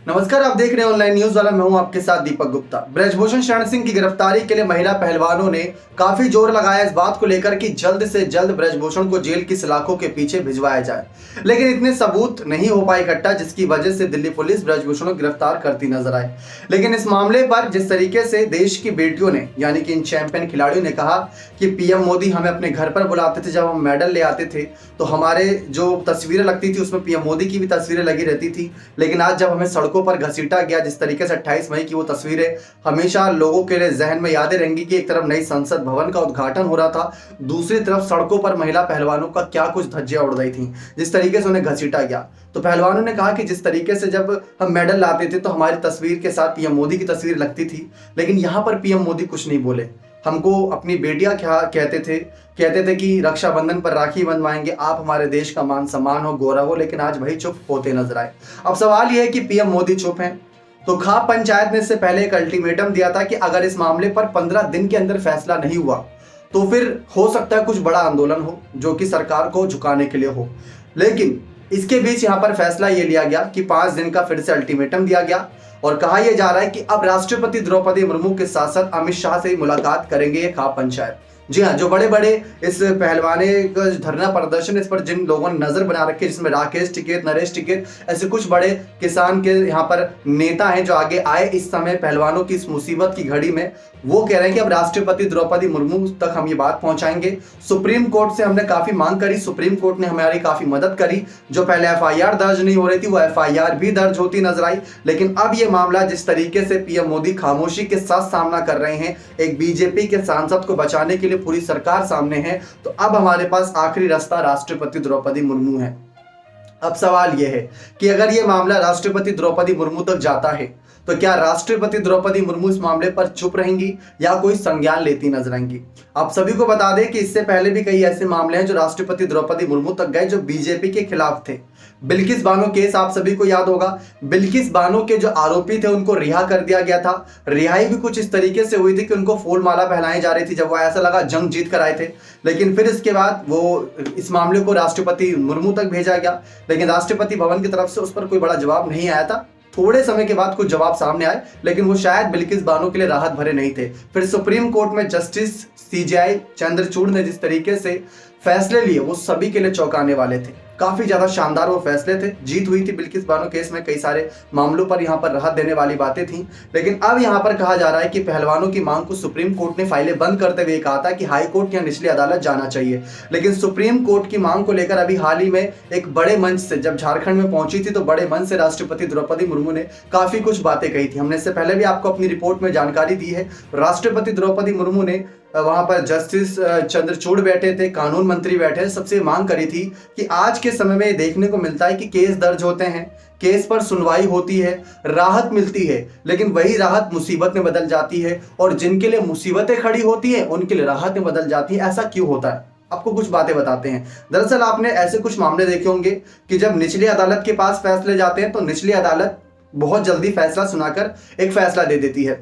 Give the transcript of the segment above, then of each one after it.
नमस्कार, आप देख रहे हैं ऑनलाइन न्यूज वाला। मैं हूं आपके साथ दीपक गुप्ता। ब्रजभूषण शरण सिंह की गिरफ्तारी के लिए महिला पहलवानों ने काफी जोर लगाया इस बात को लेकर कि जल्द से जल्द ब्रजभूषण को जेल की सलाखों के पीछे भिजवाया जाए, लेकिन इतने सबूत नहीं हो पाए इकट्ठा, जिसकी वजह से दिल्ली पुलिस ब्रजभूषण को गिरफ्तार करती नजर आई। लेकिन इस मामले पर जिस तरीके से देश की बेटियों ने, यानी कि इन चैंपियन खिलाड़ियों ने कहा कि पीएम मोदी हमें अपने घर पर बुलाते थे, जब हम मेडल ले आते थे तो हमारे जो तस्वीरें लगती थी उसमें पीएम मोदी की भी तस्वीरें लगी रहती थी, लेकिन आज जब हमें सड़कों पर घसीटा गया, जिस तरीके से 28 मई की वो तस्वीरें हमेशा लोगों के लिए जहन में यादें रहेंगी कि एक तरफ नई संसद भवन का उद्घाटन हो रहा था, दूसरी तरफ सड़कों पर महिला पहलवानों का क्या कुछ धज्जियां उड़ रही थी, जिस तरीके से उन्हें घसीटा गया। तो पहलवानों ने कहा कि जिस तरीके से जब हम मेडल लाते थे तो हमारी तस्वीर के साथ पीएम मोदी की तस्वीर लगती थी, लेकिन यहाँ पर पीएम मोदी कुछ नहीं बोले। हमको अपनी बेटियां क्या कहते थे कि रक्षाबंधन पर राखी बंधवाएंगे, आप हमारे देश का मान सम्मान हो, गौरव हो, लेकिन आज वही चुप होते नजर आए। अब सवाल यह है कि पीएम मोदी चुप हैं, तो खाप पंचायत ने इससे पहले एक अल्टीमेटम दिया था कि अगर इस मामले पर 15 दिन के अंदर फैसला नहीं हुआ तो फिर हो सकता है कुछ बड़ा आंदोलन हो जो कि सरकार को झुकाने के लिए हो। लेकिन इसके बीच यहाँ पर फैसला ये लिया गया कि 5 दिन का फिर से अल्टीमेटम दिया गया और कहा यह जा रहा है कि अब राष्ट्रपति द्रौपदी मुर्मू के साथ साथ अमित शाह से मुलाकात करेंगे ये खाप पंचायत। जी हाँ, जो बड़े बड़े इस पहलवाने का धरना प्रदर्शन, इस पर जिन लोगों ने नजर बना रखी है, जिसमें राकेश टिकैत, नरेश टिकैत, ऐसे कुछ बड़े किसान के यहाँ पर नेता हैं जो आगे आए इस समय पहलवानों की इस मुसीबत की घड़ी में, वो कह रहे हैं कि अब राष्ट्रपति द्रौपदी मुर्मू तक हम ये बात पहुंचाएंगे। सुप्रीम कोर्ट से हमने काफी मांग करी, सुप्रीम कोर्ट ने हमारी काफी मदद करी। जो पहले एफआईआर दर्ज नहीं हो रही थी वो एफआईआर भी दर्ज होती नजर आई। लेकिन अब ये मामला जिस तरीके से पीएम मोदी खामोशी के साथ सामना कर रहे हैं, एक बीजेपी के सांसद को बचाने के लिए पूरी सरकार सामने है, तो अब हमारे पास आखिरी रास्ता राष्ट्रपति द्रौपदी मुर्मू है। अब सवाल यह है कि अगर यह मामला राष्ट्रपति द्रौपदी मुर्मू तक जाता है तो क्या राष्ट्रपति द्रौपदी मुर्मू इस मामले पर चुप रहेंगी या कोई संज्ञान लेती नजर आएंगी। आप सभी को बता दें कि इससे पहले भी कई ऐसे मामले हैं जो राष्ट्रपति द्रौपदी मुर्मू तक गए जो बीजेपी के खिलाफ थे। बिल्किस बानो केस आप सभी को याद होगा। बिल्किस बानो के जो आरोपी थे उनको रिहा कर दिया गया था। रिहाई भी कुछ इस तरीके से हुई थी कि उनको फूल माला पहनाई जा रही थी, जब वो ऐसा लगा जंग जीत कर आए थे। लेकिन फिर इसके बाद वो इस मामले को राष्ट्रपति मुर्मू तक भेजा गया, लेकिन राष्ट्रपति भवन की तरफ से उस पर कोई बड़ा जवाब नहीं आया था। थोड़े समय के बाद कुछ जवाब सामने आए, लेकिन वो शायद बिल्किस बानो के लिए राहत भरे नहीं थे। फिर सुप्रीम कोर्ट में जस्टिस सीजेआई चंद्रचूड़ ने जिस तरीके से फैसले लिए वो सभी के लिए चौंकाने वाले थे। काफी ज्यादा शानदार वो फैसले थे। जीत हुई थी बिल्किस बानो केस में, कई सारे मामलों पर यहाँ पर राहत देने वाली बातें थी। लेकिन अब यहाँ पर कहा जा रहा है कि पहलवानों की मांग को सुप्रीम कोर्ट ने फाइलें बंद करते हुए कहा था कि हाई कोर्ट या निचली अदालत जाना चाहिए। लेकिन सुप्रीम कोर्ट की मांग को लेकर अभी हाल ही में एक बड़े मंच से जब झारखंड में पहुंची थी तो बड़े मंच से राष्ट्रपति द्रौपदी मुर्मू ने काफी कुछ बातें कही थी। हमने इससे पहले भी आपको अपनी रिपोर्ट में जानकारी दी है। राष्ट्रपति द्रौपदी मुर्मू ने वहां पर जस्टिस चंद्रचूड़ बैठे थे, कानून मंत्री बैठे, सबसे मांग करी थी कि आज के समय में देखने को मिलता है कि केस दर्ज होते हैं, केस पर सुनवाई होती है, राहत मिलती है, लेकिन वही राहत मुसीबत में बदल जाती है और जिनके लिए मुसीबतें खड़ी होती हैं उनके लिए राहत में बदल जाती है। ऐसा क्यों होता है? आपको कुछ बातें बताते हैं। दरअसल आपने ऐसे कुछ मामले देखे होंगे कि जब निचली अदालत के पास फैसले जाते हैं तो निचली अदालत बहुत जल्दी फैसला सुनाकर एक फैसला दे देती है,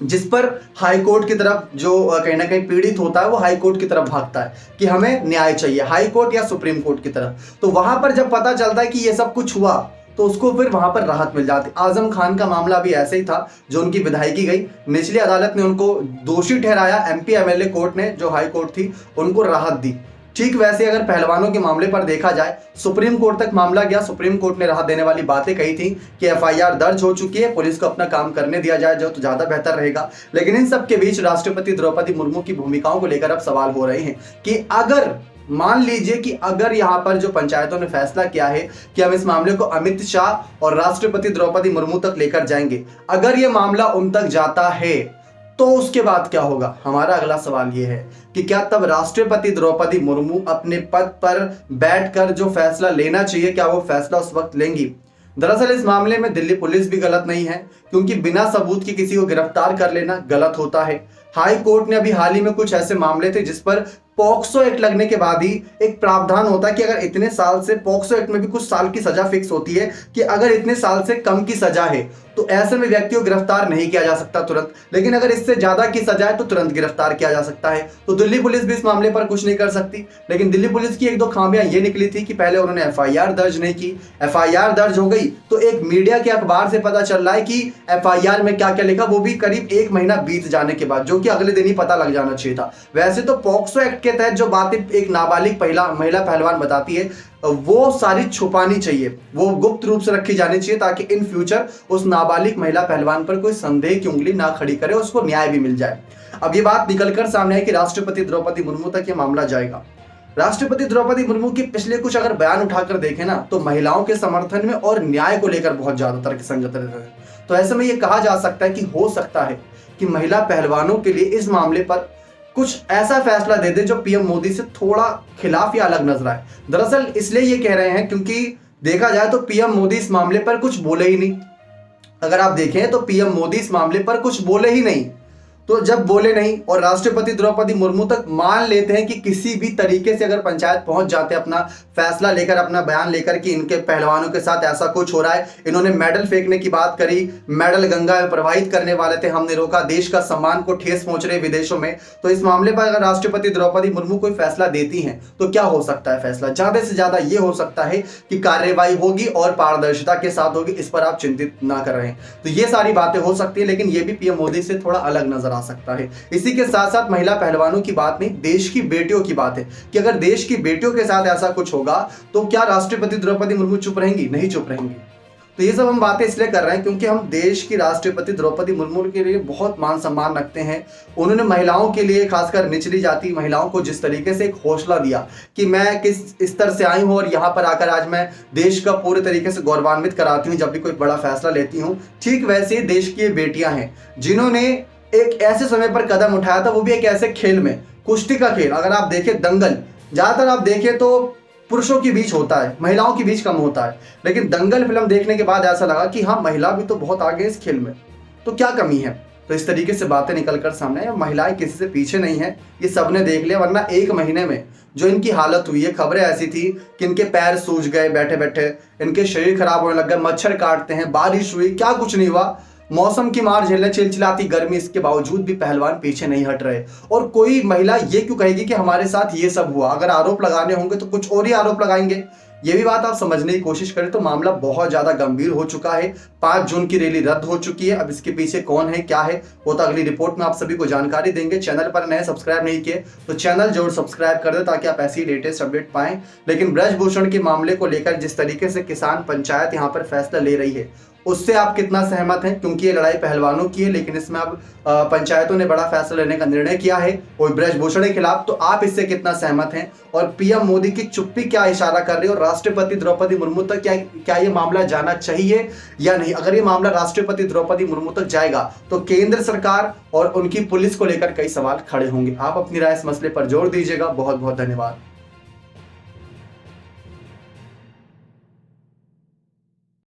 जिस पर हाई कोर्ट की तरफ जो कहीं ना कहीं पीड़ित होता है वो हाई कोर्ट की तरफ भागता है कि हमें न्याय चाहिए, हाई कोर्ट या सुप्रीम कोर्ट की तरफ। तो वहां पर जब पता चलता है कि ये सब कुछ हुआ तो उसको फिर वहां पर राहत मिल जाती। आजम खान का मामला भी ऐसे ही था, जो उनकी विधायकी गई, निचली अदालत ने उनको दोषी ठहराया, एमपी एमएलए कोर्ट ने, जो हाई कोर्ट थी, उनको राहत दी। ठीक वैसे अगर पहलवानों के मामले पर देखा जाए, सुप्रीम कोर्ट तक मामला गया, सुप्रीम कोर्ट ने राहत देने वाली बातें कही थी कि एफआईआर दर्ज हो चुकी है, पुलिस को अपना काम करने दिया जाए जो तो ज्यादा बेहतर रहेगा। लेकिन इन सब के बीच राष्ट्रपति द्रौपदी मुर्मू की भूमिकाओं को लेकर अब सवाल हो रहे हैं कि अगर मान लीजिए कि अगर यहाँ पर जो पंचायतों ने फैसला किया है कि हम इस मामले को अमित शाह और राष्ट्रपति द्रौपदी मुर्मू तक लेकर जाएंगे, अगर ये मामला उन तक जाता है तो उसके बाद क्या होगा? हमारा अगला सवाल यह है कि क्या तब राष्ट्रपति द्रौपदी मुर्मू अपने पद पर बैठकर जो फैसला लेना चाहिए, क्या वो फैसला उस वक्त लेंगी? दरअसल इस मामले में दिल्ली पुलिस भी गलत नहीं है, क्योंकि बिना सबूत के किसी को गिरफ्तार कर लेना गलत होता है। हाई कोर्ट ने अभी हाल ही में कुछ ऐसे मामले थे जिस पर पॉक्सो एक्ट लगने के बाद ही एक प्रावधान होता है कि अगर इतने साल से, पॉक्सो एक्ट में भी कुछ साल की सजा फिक्स होती है कि अगर इतने साल से कम की सजा है तो ऐसे में व्यक्ति को गिरफ्तार नहीं किया जा सकता तुरंत, लेकिन अगर इससे ज्यादा की सजा है तो तुरंत गिरफ्तार किया जा सकता है। तो दिल्ली पुलिस भी इस मामले पर कुछ नहीं कर सकती। लेकिन दिल्ली पुलिस की एक दो खामियां ये निकली थी कि पहले उन्होंने एफआईआर दर्ज नहीं की। एफआईआर दर्ज हो गई तो एक मीडिया के अखबार से पता चल रहा है कि एफआईआर में क्या क्या लिखा, वो भी करीब 1 महीना बीत जाने के बाद, जो कि अगले दिन ही पता लग जाना चाहिए था। वैसे तो पॉक्सो एक्ट के तहत जो बातें एक नाबालिग महिला पहलवान बताती है वो सारी छुपानी चाहिए, वो गुप्त रूप से रखी जानी चाहिए, ताकि इन फ्यूचर उस नाबालिग महिला पहलवान पर कोई संदेह की उंगली ना खड़ी करे, उसको न्याय भी मिल जाए। अब ये बात निकलकर सामने है कि राष्ट्रपति द्रौपदी मुर्मू तक ये मामला जाएगा। राष्ट्रपति द्रौपदी मुर्मू के पिछले कुछ अगर बयान उठाकर देखें ना, तो महिलाओं के समर्थन में और न्याय को लेकर बहुत ज्यादा तर्कसंगत रहते हैं। तो ऐसे में ये कहा जा सकता है कि हो सकता है कि महिला पहलवानों के लिए इस मामले पर कुछ ऐसा फैसला दे दे जो पीएम मोदी से थोड़ा खिलाफ या अलग नजर आए। दरअसल इसलिए ये कह रहे हैं क्योंकि देखा जाए तो पीएम मोदी इस मामले पर कुछ बोले ही नहीं। अगर आप देखें तो पीएम मोदी इस मामले पर कुछ बोले ही नहीं, तो जब बोले नहीं और राष्ट्रपति द्रौपदी मुर्मू तक मान लेते हैं कि किसी भी तरीके से अगर पंचायत पहुंच जाते हैं अपना फैसला लेकर, अपना बयान लेकर कि इनके पहलवानों के साथ ऐसा कुछ हो रहा है, इन्होंने मेडल फेंकने की बात करी, मेडल गंगा में प्रवाहित करने वाले थे, हमने रोका, देश का सम्मान को ठेस पहुंच रहे विदेशों में, तो इस मामले पर अगर राष्ट्रपति द्रौपदी मुर्मू कोई फैसला देती हैं तो क्या हो सकता है फैसला? ज्यादा से ज्यादा ये हो सकता है कि कार्यवाही होगी और पारदर्शिता के साथ होगी, इस पर आप चिंतित ना कर रहे हैं। तो ये सारी बातें हो सकती है, लेकिन ये भी पीएम मोदी से थोड़ा अलग नजर आ सकता है। इसी के साथ साथ महिला पहलवानों की बात नहीं, देश की बेटियों की बात है कि अगर देश की बेटियों के साथ ऐसा कुछ होगा तो क्या राष्ट्रपति द्रौपदी मुर्मू चुप रहेंगी? नहीं चुप रहेंगी। तो ये सब हम बातें इसलिए कर रहे हैं क्योंकि हम देश की राष्ट्रपति द्रौपदी मुर्मू के लिए बहुत मान सम्मान रखते हैं। उन्होंने महिलाओं के लिए, खासकर निचली जाति महिलाओं को जिस तरीके से एक हौसला दिया कि मैं किस स्तर से आई हूं और यहां पर आकर आज मैं देश का पूरे तरीके से गौरवान्वित कराती हूं जब भी कोई बड़ा फैसला लेती हूं, ठीक वैसे ही देश की ये बेटियां हैं जिन्होंने एक ऐसे समय पर कदम उठाया था, वो भी एक ऐसे खेल में, कुश्ती का खेल। अगर आप देखें दंगल, ज्यादातर आप देखें तो पुरुषों के बीच होता है, महिलाओं के बीच कम होता है, लेकिन दंगल फिल्म देखने के बाद ऐसा लगा कि हाँ, महिला भी तो बहुत आगे इस खेल में, तो क्या कमी है? तो इस तरीके से बातें निकलकर सामने आए। महिलाएं किसी से पीछे नहीं है, ये सबने देख लिया। वरना 1 महीने में जो इनकी हालत हुई है, खबरें ऐसी थी कि इनके पैर सूज गए बैठे बैठे, इनके शरीर खराब होने लग गए, मच्छर काटते हैं, बारिश हुई, क्या कुछ नहीं हुआ, मौसम की मार झेलने, चिलचिलाती गर्मी, इसके बावजूद भी पहलवान पीछे नहीं हट रहे। और कोई महिला ये क्यों कहेगी कि हमारे साथ ये सब हुआ? अगर आरोप लगाने होंगे तो कुछ और ही आरोप लगाएंगे। ये भी बात आप समझने की कोशिश करें तो मामला बहुत ज्यादा गंभीर हो चुका है। 5 जून की रैली रद्द हो चुकी है। अब इसके पीछे कौन है, क्या है, वो तो अगली रिपोर्ट में आप सभी को जानकारी देंगे। चैनल पर नए सब्सक्राइब नहीं किए तो चैनल जरूर सब्सक्राइब कर दे ताकि आप ऐसी लेटेस्ट अपडेट पाएं। लेकिन ब्रजभूषण के मामले को लेकर जिस तरीके से किसान पंचायत यहाँ पर फैसला ले रही है, उससे आप कितना सहमत हैं? क्योंकि ये लड़ाई पहलवानों की है, लेकिन इसमें अब पंचायतों ने बड़ा फैसला लेने का निर्णय किया है और ब्रजभूषण के खिलाफ, तो आप इससे कितना सहमत हैं? और पीएम मोदी की चुप्पी क्या इशारा कर रही है? और राष्ट्रपति द्रौपदी मुर्मू तक क्या ये मामला जाना चाहिए या नहीं? अगर ये मामला राष्ट्रपति द्रौपदी मुर्मू तक जाएगा तो केंद्र सरकार और उनकी पुलिस को लेकर कई सवाल खड़े होंगे। आप अपनी राय इस मसले पर जोर दीजिएगा। बहुत बहुत धन्यवाद।